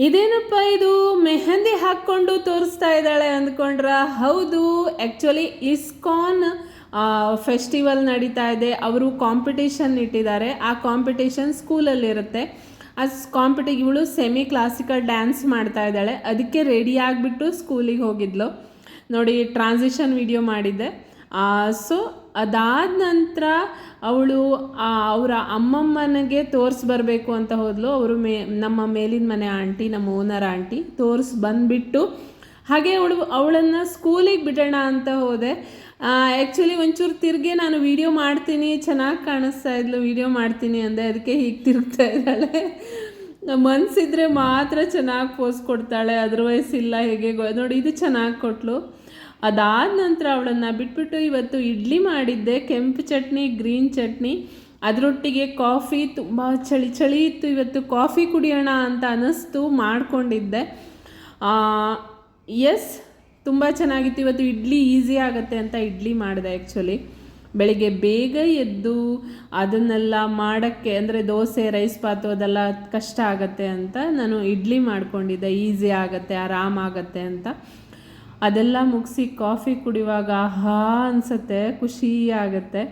ಇದೇನಪ್ಪ ಇದು ಮೆಹಂದಿ ಹಾಕ್ಕೊಂಡು ತೋರಿಸ್ತಾ ಇದ್ದಾಳೆ ಅಂದ್ಕೊಂಡ್ರ? ಹೌದು, ಆ್ಯಕ್ಚುಲಿ ಇಸ್ಕಾನ್ ಫೆಸ್ಟಿವಲ್ ನಡೀತಾ ಇದೆ. ಅವರು ಕಾಂಪಿಟೇಷನ್ ಇಟ್ಟಿದ್ದಾರೆ. ಆ ಕಾಂಪಿಟೇಷನ್ ಸ್ಕೂಲಲ್ಲಿರುತ್ತೆ. ಆ ಇವಳು ಸೆಮಿ ಕ್ಲಾಸಿಕಲ್ ಡ್ಯಾನ್ಸ್ ಮಾಡ್ತಾ ಇದ್ದಾಳೆ. ಅದಕ್ಕೆ ರೆಡಿ ಆಗಿಬಿಟ್ಟು ಸ್ಕೂಲಿಗೆ ಹೋಗಿದ್ಲು. ನೋಡಿ, ಟ್ರಾನ್ಸಿಷನ್ ವಿಡಿಯೋ ಮಾಡಿದ್ದೆ. ಸೊ ಅದಾದ ನಂತರ ಅವಳು ಅವರ ಅಮ್ಮಮ್ಮನಿಗೆ ಬರಬೇಕು ಅಂತ ಹೋದ್ಲು. ಅವರು ನಮ್ಮ ಮೇಲಿನ ಮನೆ ಆಂಟಿ, ನಮ್ಮ ಓನರ್ ಆಂಟಿ ಬಂದುಬಿಟ್ಟು ಹಾಗೆ ಅವಳನ್ನು ಸ್ಕೂಲಿಗೆ ಬಿಡೋಣ ಅಂತ ಹೋದೆ. ಆ್ಯಕ್ಚುಲಿ ಒಂಚೂರು ತಿರುಗಿ ನಾನು ವೀಡಿಯೋ ಮಾಡ್ತೀನಿ, ಚೆನ್ನಾಗಿ ಕಾಣಿಸ್ತಾ ಇದ್ಲು, ವೀಡಿಯೋ ಮಾಡ್ತೀನಿ ಅಂದೆ. ಅದಕ್ಕೆ ಹೀಗೆ ತಿರುಗ್ತಾ ಇದ್ದಾಳೆ. ಮನಸ್ಸಿದ್ರೆ ಮಾತ್ರ ಚೆನ್ನಾಗಿ ಪೋಸ್ ಕೊಡ್ತಾಳೆ, ಅದರ್ವೈಸ್ ಇಲ್ಲ. ಹೇಗೆ ನೋಡಿ, ಇದು ಚೆನ್ನಾಗಿ ಕೊಟ್ಲು. ಅದಾದ ನಂತರ ಅವಳನ್ನು ಬಿಟ್ಬಿಟ್ಟು ಇವತ್ತು ಇಡ್ಲಿ ಮಾಡಿದ್ದೆ, ಕೆಂಪು ಚಟ್ನಿ, ಗ್ರೀನ್ ಚಟ್ನಿ, ಅದರೊಟ್ಟಿಗೆ ಕಾಫಿ. ತುಂಬ ಚಳಿ ಇತ್ತು. ಇವತ್ತು ಕಾಫಿ ಕುಡಿಯೋಣ ಅಂತ ಅನ್ನಿಸ್ತು, ಮಾಡಿಕೊಂಡಿದ್ದೆ. ಎಸ್, ತುಂಬ ಚೆನ್ನಾಗಿತ್ತು. ಇವತ್ತು ಇಡ್ಲಿ ಈಸಿ ಆಗುತ್ತೆ ಅಂತ ಇಡ್ಲಿ ಮಾಡಿದೆ. ಆ್ಯಕ್ಚುಲಿ ಬೆಳಿಗ್ಗೆ ಬೇಗ ಎದ್ದು ಅದನ್ನೆಲ್ಲ ಮಾಡೋಕ್ಕೆ, ಅಂದರೆ ದೋಸೆ, ರೈಸ್ ಬಾತು ಅದೆಲ್ಲ ಕಷ್ಟ ಆಗುತ್ತೆ ಅಂತ ನಾನು ಇಡ್ಲಿ ಮಾಡ್ಕೊಂಡಿದ್ದೆ. ಈಸಿ ಆಗುತ್ತೆ, ಆರಾಮಾಗತ್ತೆ ಅಂತ. ಅದೆಲ್ಲ ಮುಗಿಸಿ ಕಾಫಿ ಕುಡಿಯುವಾಗ ಅನಿಸುತ್ತೆ, ಖುಷಿ ಆಗುತ್ತೆ.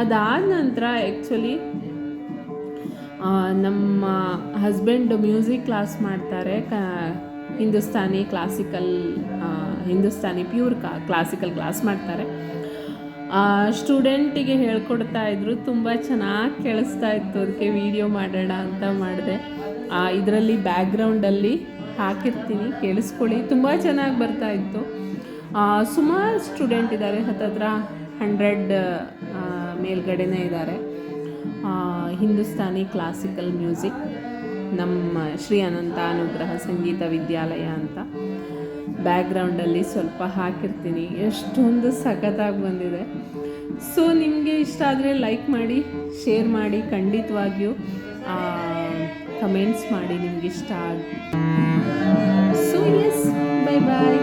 ಅದಾದ ನಂತರ ಆ್ಯಕ್ಚುಲಿ ನಮ್ಮ ಹಸ್ಬೆಂಡ್ ಮ್ಯೂಸಿಕ್ ಕ್ಲಾಸ್ ಮಾಡ್ತಾರೆ. ಹಿಂದೂಸ್ತಾನಿ ಪ್ಯೂರ್ ಕ್ಲಾಸಿಕಲ್ ಕ್ಲಾಸ್ ಮಾಡ್ತಾರೆ. ಸ್ಟೂಡೆಂಟಿಗೆ ಹೇಳ್ಕೊಡ್ತಾ ಇದ್ರು. ತುಂಬ ಚೆನ್ನಾಗಿ ಕೇಳಿಸ್ತಾ ಇತ್ತು. ಅದಕ್ಕೆ ವಿಡಿಯೋ ಮಾಡೋಣ ಅಂತ ಮಾಡಿದೆ. ಇದರಲ್ಲಿ ಬ್ಯಾಕ್ಗ್ರೌಂಡಲ್ಲಿ ಹಾಕಿರ್ತೀನಿ, ಕೇಳಿಸ್ಕೊಳ್ಳಿ. ತುಂಬ ಚೆನ್ನಾಗಿ ಬರ್ತಾ ಇತ್ತು. ಸುಮಾರು ಸ್ಟೂಡೆಂಟ್ ಇದ್ದಾರೆ, ಹತ್ತತ್ರ 100 ಮೇಲ್ಗಡೆನೇ ಇದ್ದಾರೆ. ಹಿಂದೂಸ್ತಾನಿ ಕ್ಲಾಸಿಕಲ್ ಮ್ಯೂಸಿಕ್, ನಮ್ಮ ಶ್ರೀ ಅನಂತ ಅನುಗ್ರಹ ಸಂಗೀತ ವಿದ್ಯಾಲಯ ಅಂತ ಬ್ಯಾಕ್ಗ್ರೌಂಡಲ್ಲಿ ಸ್ವಲ್ಪ ಹಾಕಿರ್ತೀನಿ. ಎಷ್ಟೊಂದು ಸಖತ್ತಾಗಿ ಬಂದಿದೆ. ಸೊ ನಿಮಗೆ ಇಷ್ಟ ಆದರೆ ಲೈಕ್ ಮಾಡಿ, ಶೇರ್ ಮಾಡಿ, ಖಂಡಿತವಾಗಿಯೂ ಕಮೆಂಟ್ಸ್ ಮಾಡಿ ನಿಮ್ಗೆ ಇಷ್ಟ ಆಗಿ. ಸೊ ಎಸ್, ಬೈ ಬಾಯ್.